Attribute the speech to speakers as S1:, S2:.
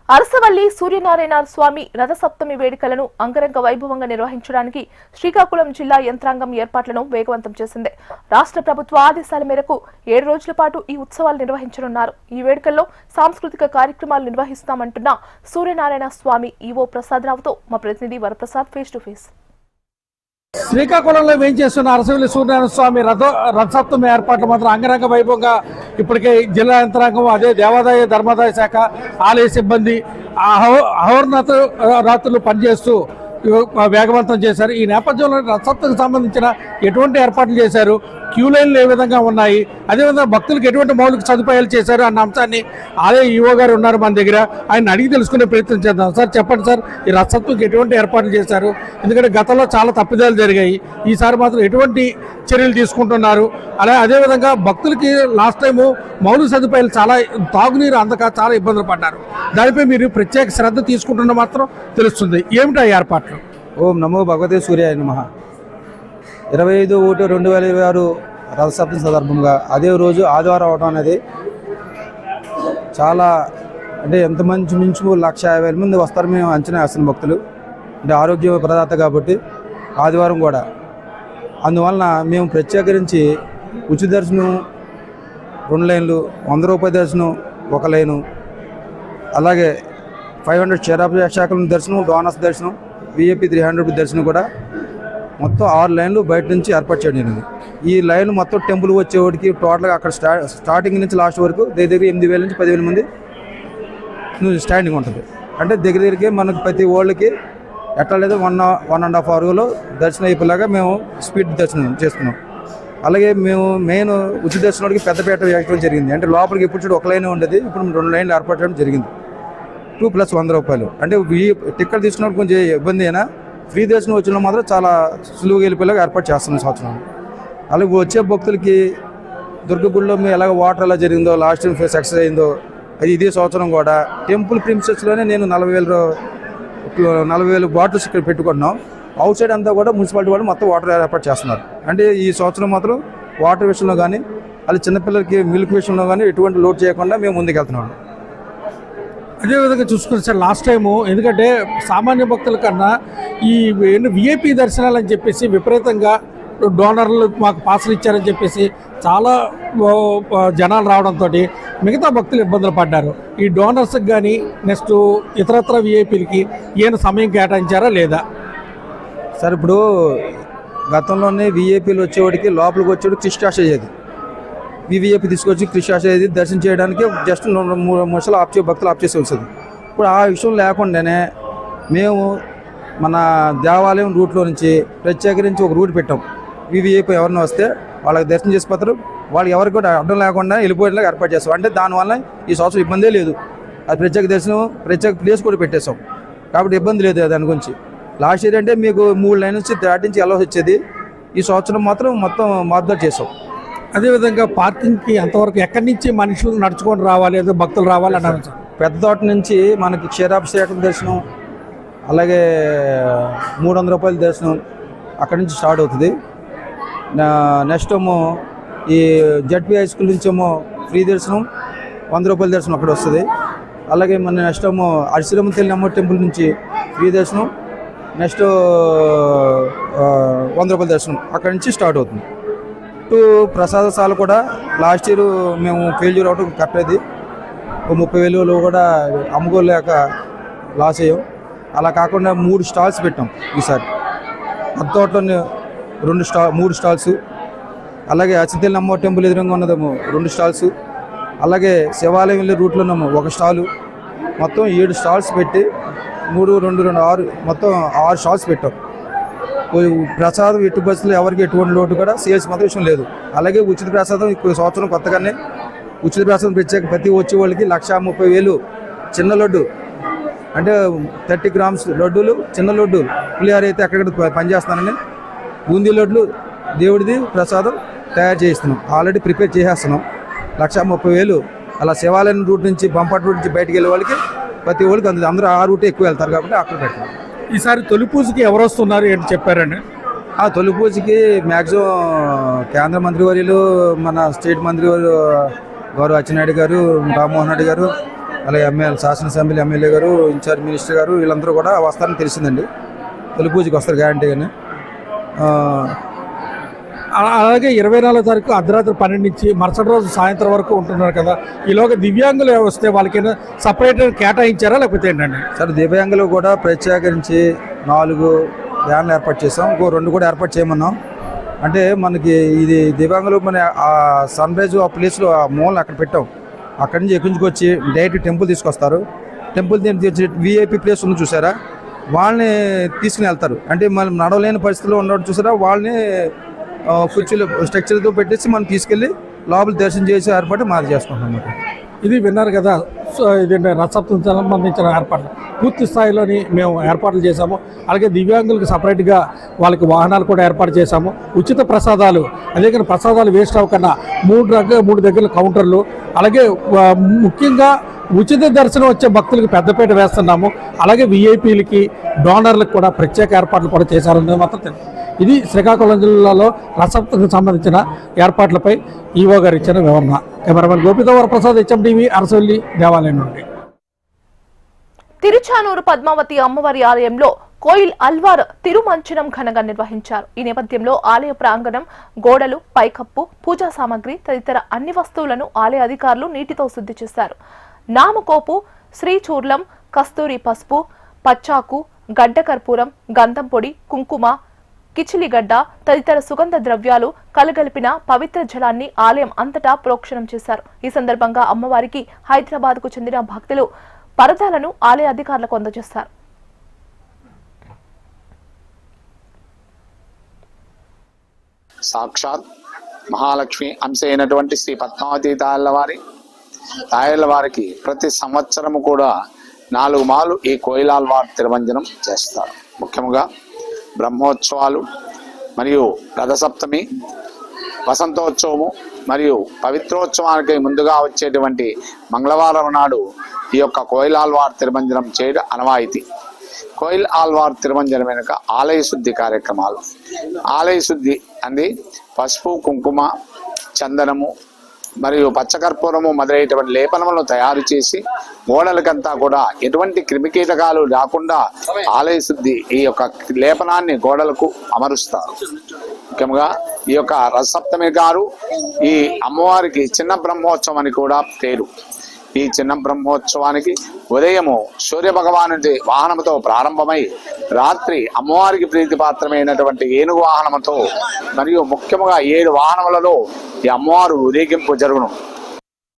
S1: అరసవల్లి సూర్యనారాయణ స్వామి రథసప్తమి వేడుకలను అంగరంగ వైభవంగా నిర్వహించడానికి శ్రీకాకుళం జిల్లా యంత్రాంగం ఏర్పాట్లను వేగవంతం చేసింది. రాష్ట్ర ప్రభుత్వ ఆదేశాల మేరకు 7 రోజుల పాటు ఈ ఉత్సవాలు నిర్వహించనున్నారు. ఈ వేడుకల్లో సాంస్కృతిక కార్యక్రమాలు నిర్వహిస్తామంటున్న సూర్యనారాయణ స్వామి ఈవో ప్రసాదరావుతో మా ప్రతినిధి వరప్రసాద్ ఫేస్ టు ఫేస్.
S2: శ్రీకాకుళంలో వేయించేస్తున్న అరసవల్లి సూర్యనారాయణ స్వామి రథసప్తమి ఏర్పాట్లు మాత్రం అంగరంగ వైభవంగా ఇప్పటికే జిల్లా యంత్రాంగం, అదే దేవాదాయ ధర్మాదాయ శాఖ, ఆలయ సిబ్బంది రాత్రులు పనిచేస్తూ వేగవంతం చేశారు. ఈ నేపథ్యంలో రథసప్తమికి సంబంధించిన ఎటువంటి ఏర్పాట్లు చేశారు, క్యూ లైన్లు ఏ విధంగా ఉన్నాయి, అదేవిధంగా భక్తులకు ఎటువంటి మౌలిక సదుపాయాలు చేశారు అన్న అంశాన్ని ఆలయ ఈవో గారు ఉన్నారు మన దగ్గర. ఆయన అడిగి తెలుసుకునే ప్రయత్నం చేద్దాం. సార్ చెప్పండి సార్, ఈ రథసప్తమికి ఎటువంటి ఏర్పాట్లు చేశారు? ఎందుకంటే గతంలో చాలా తప్పిదాలు జరిగాయి, ఈసారి మాత్రం ఎటువంటి చర్యలు తీసుకుంటున్నారు? అదేవిధంగా భక్తులకి లాస్ట్ టైము మౌలిక సదుపాయాలు చాలా, తాగునీరు అందక చాలా ఇబ్బందులు పడ్డారు. దానిపై మీరు ప్రత్యేక శ్రద్ధ తీసుకుంటున్న మాత్రం తెలుస్తుంది. ఏమిటా ఏర్పాట్లు?
S3: ఓం నమో భగవతే సూర్యాయ నమః. 25/1/2026 రథసప్తమి సందర్భంగా అదే రోజు ఆదివారం అవడం అనేది చాలా, అంటే ఎంత మంచి మించు 150,000 మంది వస్తారు మేము అంచనా వేస్తున్నాం భక్తులు. అంటే ఆరోగ్య ప్రదాత కాబట్టి ఆదివారం కూడా, అందువలన మేము ప్రత్యేకరించి ఉచిత దర్శనం 2 లైన్లు, 100 రూపాయల దర్శనం 1 లైను, అలాగే 500 క్షీరాభిషేకం దర్శనం, డోనస్ దర్శనం, విఐపి 300 దర్శనం కూడా మొత్తం 6 లైన్లు బయట నుంచి ఏర్పాటు చేయడం జరిగింది. ఈ లైన్ మొత్తం టెంపుల్ వచ్చేవాడికి టోటల్గా అక్కడ స్టార్టింగ్ నుంచి లాస్ట్ వరకు దగ్గర 8,000 నుంచి 10,000 మంది స్టాండింగ్ ఉంటుంది. అంటే దగ్గరికి మనకు ప్రతి ఓళ్ళకి ఎట్లా లేదు 1.5 అవర్లో దర్శనం అయిపోయేలాగా మేము స్పీడ్ దర్శనం చేస్తున్నాం. అలాగే మేము మెయిన్ ఉచిత దర్శనానికి పెద్దపేట వేయడం జరిగింది. అంటే లోపలికి ఎప్పుడు చూడు 1 లైన్ ఉండేది, ఇప్పుడు 2 లైన్లు ఏర్పాటు చేయడం జరిగింది. 2 + 100 రూపాయలు. అంటే టికెట్ తీసుకున్నప్పుడు కొంచెం ఇబ్బంది అయినా ఫ్రీ దర్శనం వచ్చిన మాత్రం చాలా సులువుగా వెళ్ళిపోయేలాగా ఏర్పాటు చేస్తున్నాం సంవత్సరం. అలాగే వచ్చే భక్తులకి దుర్గగుడిలో మేము ఎలాగ వాటర్ ఎలా జరిగిందో, లాస్ట్ టైం సక్సెస్ అయిందో, అది ఇదే సంవత్సరం కూడా టెంపుల్ ప్రిన్సెస్లోనే నేను 40,000 బాటిల్స్ ఇక్కడ పెట్టుకుంటున్నాం. అవుట్ సైడ్ అంతా కూడా మున్సిపాలిటీ వాళ్ళు మొత్తం వాటర్ ఏర్పాటు చేస్తున్నారు. అంటే ఈ సంవత్సరం మాత్రం వాటర్ విషయంలో కానీ, అది చిన్నపిల్లలకి మిల్క్ విషయంలో కానీ ఎటువంటి లోడ్ చేయకుండా మేము ముందుకెళ్తున్నాం.
S2: అదేవిధంగా చూసుకుని సార్, లాస్ట్ టైము ఎందుకంటే సామాన్య భక్తుల కన్నా ఈ విఐపి దర్శనాలు అని చెప్పేసి విపరీతంగా డోనర్లు మాకు పాసులు ఇచ్చారని చెప్పేసి చాలా జనాలు రావడంతో మిగతా భక్తులు ఇబ్బందులు పడ్డారు. ఈ డోనర్స్కి కానీ నెక్స్ట్ ఇతరత్ర విఐపీలకి ఏమైనా సమయం కేటాయించారా లేదా?
S3: సార్ ఇప్పుడు గతంలోనే విఐపీలు వచ్చేవాడికి లోపలికి వచ్చేవాడికి క్రిస్టాష్ అయ్యేది. వివిఐపీ తీసుకొచ్చి క్రిస్టాష్ అయ్యేది, దర్శనం చేయడానికి జస్ట్ 3 నిమిషాలు భక్తులు ఆఫ్ చేసి వస్తుంది. ఇప్పుడు ఆ విషయం లేకుండానే మేము మన దేవాలయం రూట్లో నుంచి ప్రత్యేకించి ఒక రూట్ పెట్టాం. వివిఐపీ ఎవరైనా వస్తే వాళ్ళకి దర్శనం చేసిపోతారు, వాళ్ళు ఎవరికి కూడా అడ్డం లేకుండా వెళ్ళిపోయేలాగా ఏర్పాటు చేస్తాం. అంటే దానివల్ల ఈ సంవత్సరం ఇబ్బందే లేదు. అది ప్రత్యేక దర్శనం, ప్రత్యేక ప్లేస్ కూడా పెట్టేస్తాం కాబట్టి ఇబ్బంది లేదు దాని గురించి. లాస్ట్ ఇయర్ అంటే మీకు 3 లైన్ నుంచి దాటించి వెళ్ళవలసి వచ్చేది, ఈ సంవత్సరం మాత్రం మొత్తం మార్పులు చేసాం.
S2: అదేవిధంగా పార్కింగ్కి ఎంతవరకు ఎక్కడి నుంచి మనుషులు నడుచుకొని రావాలి, ఏదో భక్తులు రావాలి అన్నారు సార్?
S3: పెద్ద తోట నుంచి మనకి క్షీరాభిషేకం దర్శనం, అలాగే 300 రూపాయల దర్శనం అక్కడి నుంచి స్టార్ట్ అవుతుంది. నెక్స్ట్ ఏమో ఈ జడ్పీ హై స్కూల్ నుంచి ఏమో ఫ్రీ దర్శనం, 100 రూపాయల దర్శనం అక్కడ వస్తుంది. అలాగే మన నెక్స్ట్ ఏమో అరిశ్రమ తల్లి అమ్మ టెంపుల్ నుంచి ఫ్రీ దర్శనం, నెక్స్ట్ 100 రూపాయల దర్శనం అక్కడి నుంచి స్టార్ట్ అవుతుంది. ప్రసాదశాల కూడా లాస్ట్ ఇయర్ మేము ఫెయిల్యూర్ అవడం కరెక్ట్ అయింది. 30,000 కూడా అమ్ముకోలేక లాస్ అయ్యాం. అలా కాకుండా 3 స్టాల్స్ పెట్టాం ఈసారి. అద్దోటలోనే 3 స్టాల్స్, అలాగే అచితల్లి అమ్మ టెంపుల్ ఎదురుగా ఉన్నదేమో 2 స్టాల్స్, అలాగే శివాలయం వెళ్ళే రూట్లోనేమో 1 స్టాలు, మొత్తం 7 స్టాల్స్ పెట్టి 3, 2, 2, 6 మొత్తం 6 స్టాల్స్ పెట్టాం. ప్రసాదం ఎటు బస్సులు ఎవరికి ఎటువంటి లోటు కూడా సేల్స్ మాత్రం విషయం లేదు. అలాగే ఉచిత ప్రసాదం ఈ సంవత్సరం కొత్తగానే ఉచిత ప్రసాదం ప్రత్యేక ప్రతి వచ్చే వాళ్ళకి 130,000 చిన్న లడ్డు, అంటే 30 గ్రామ్స్ లడ్డూలు, చిన్న లడ్డు పులిహార అయితే అక్కడక్కడ పనిచేస్తున్నానని బూందీ లడ్లు దేవుడిది ప్రసాదం తయారు చేయిస్తున్నాం, ఆల్రెడీ ప్రిపేర్ చేసేస్తున్నాం. 130,000 అలా శివాలయం రూట్ నుంచి, బంపట్ రూట్ నుంచి బయటకు వెళ్ళే వాళ్ళకి ప్రతి వాళ్ళకి అందరూ ఆ రూటే ఎక్కువ వెళ్తారు కాబట్టి అక్కడ పెట్టాం.
S2: ఈసారి తొలి పూజకి ఎవరు వస్తున్నారు ఏంటి చెప్పారండి?
S3: ఆ తొలి పూజకి మ్యాక్సిమం కేంద్ర మంత్రివర్యులు, మన స్టేట్ మంత్రివర్యులు గౌరవ అచ్చెన్నాయుడు గారు, రామ్మోహన్ రెడ్డి గారు, అలాగే శాసనసభ్యులు ఎమ్మెల్యే గారు, ఇన్ఛార్జ్ మినిస్టర్ గారు వీళ్ళందరూ కూడా వస్తారని తెలిసిందండి. తొలి పూజకి వస్తారు గ్యారంటీగానే.
S2: అలాగే 24వ తారీఖు అర్ధరాత్రి 12 నుంచి మరుసటి రోజు సాయంత్రం వరకు ఉంటున్నారు కదా. ఈలోగా దివ్యాంగులు వస్తే వాళ్ళకైనా సపరేట్ కేటాయించారా లేకపోతే ఏంటండి?
S3: సార్, దివ్యాంగులు కూడా ప్రత్యేకించి 4 వ్యాన్లు ఏర్పాటు చేసాం. ఇంకో 2 కూడా ఏర్పాటు చేయమన్నాం. అంటే మనకి ఇది దివ్యాంగులు మన ఆ సన్ రైజ్ ఆ ప్లేస్లో ఆ మూలను అక్కడ పెట్టాం. అక్కడి నుంచి ఎక్కించుకొచ్చి డైరెక్ట్ టెంపుల్ తీసుకొస్తారు. టెంపుల్ విఐపి ప్లేస్ ఉంది చూసారా, వాళ్ళని తీసుకుని వెళ్తారు. అంటే మనం నడవలేని పరిస్థితిలో ఉన్నట్టు చూసారా, వాళ్ళని కుర్చీలు స్ట్రక్చర్తో పెట్టేసి మనం తీసుకెళ్ళి లోపల దర్శనం చేసే ఏర్పాటు మాది చేసుకుంటాం అన్నమాట.
S2: ఇది విన్నారు కదా. సో ఇది రథసప్తమికి సంబంధించిన ఏర్పాట్లు పూర్తి స్థాయిలోని మేము ఏర్పాట్లు చేశాము. అలాగే దివ్యాంగులకు సపరేట్గా వాళ్ళకి వాహనాలు కూడా ఏర్పాటు చేశాము. ఉచిత ప్రసాదాలు, అదే కానీ ప్రసాదాలు వేస్ట్ అవ్వకుండా 3 దగ్గర కౌంటర్లు, అలాగే ముఖ్యంగా ఉచిత దర్శనం వచ్చే భక్తులకు పెద్దపీట వేస్తున్నాము. అలాగే విఐపీలకి, డోనర్లకు కూడా ప్రత్యేక ఏర్పాట్లు కూడా చేశారనేది మాత్రం తెలుసు. ఇది శ్రీకాకుళం జిల్లాలో రథసప్తమికి సంబంధించిన ఏర్పాట్లపై ఈవో గారు ఇచ్చిన వివరణ. కెమెరామెన్ గోపితో వరప్రసాద్, హెచ్ఎంటీవీ, అరసవల్లి దేవాలయం నుండి.
S1: తిరుచానూరు పద్మావతి అమ్మవారి ఆలయంలో కోయిల్ అల్వార్ తిరుమంచనం ఘనంగా నిర్వహించారు. ఈ నేపథ్యంలో ఆలయ ప్రాంగణం, గోడలు, పైకప్పు, పూజా సామాగ్రి తదితర అన్ని వస్తువులను ఆలయ అధికారులు నీటితో శుద్ధి చేశారు. నామకోపు, శ్రీచూర్లం, కస్తూరి పసుపు, పచ్చాకు, గడ్డ కర్పూరం, గంధం పొడి, కుంకుమ, కిచిలిగడ్డ తదితర సుగంధ ద్రవ్యాలు కలగలిపిన పవిత్ర జలాన్ని ఆలయం అంతటా ప్రోక్షణం చేశారు. ఈ సందర్భంగా అమ్మవారికి హైదరాబాద్ కు చెందిన భక్తులు పరదాలను ఆలయ అధికారులకు అందజేశారు.
S4: సాక్షాత్ మహాలక్ష్మి అంశ అయినటువంటి శ్రీ పద్మావతి తాయళ్ళ వారికి ప్రతి సంవత్సరము కూడా 4 మార్లు ఈ కోయిలాల్వార్ తిరుమంజనం చేస్తారు. ముఖ్యంగా బ్రహ్మోత్సవాలు మరియు రథసప్తమి, వసంతోత్సవము మరియు పవిత్రోత్సవానికి ముందుగా వచ్చేటువంటి మంగళవారం నాడు ఈ యొక్క కోయిలాల్వార్ తిరుమంజనం చేయడం అనవాయితీ. కోయిల్ ఆల్వార్ తిరుమంజనం వెనుక ఆలయ శుద్ధి కార్యక్రమాలు. ఆలయ శుద్ధి అంది పసుపు, కుంకుమ, చందనము మరియు పచ్చకర్పూరము మొదలైనటువంటి లేపనములను తయారు చేసి గోడలకంతా కూడా ఎటువంటి క్రిమికీటకాలు రాకుండా ఆలయ శుద్ధి ఈ యొక్క లేపనాన్ని గోడలకు అమరుస్తారు. ముఖ్యంగా ఈ యొక్క రథసప్తమి గారు ఈ అమ్మవారికి చిన్న బ్రహ్మోత్సవం అని కూడా పేరు. ఈ చిన్న బ్రహ్మోత్సవానికి ఉదయము సూర్య భగవానుడి వాహనముతో ప్రారంభమై రాత్రి అమ్మవారికి ప్రీతిపాత్రమైనటువంటి ఏనుగు వాహనముతో మరియు ముఖ్యముగా 7 వాహనములలో ఈ అమ్మవారు ఊరేగింపు జరుగును.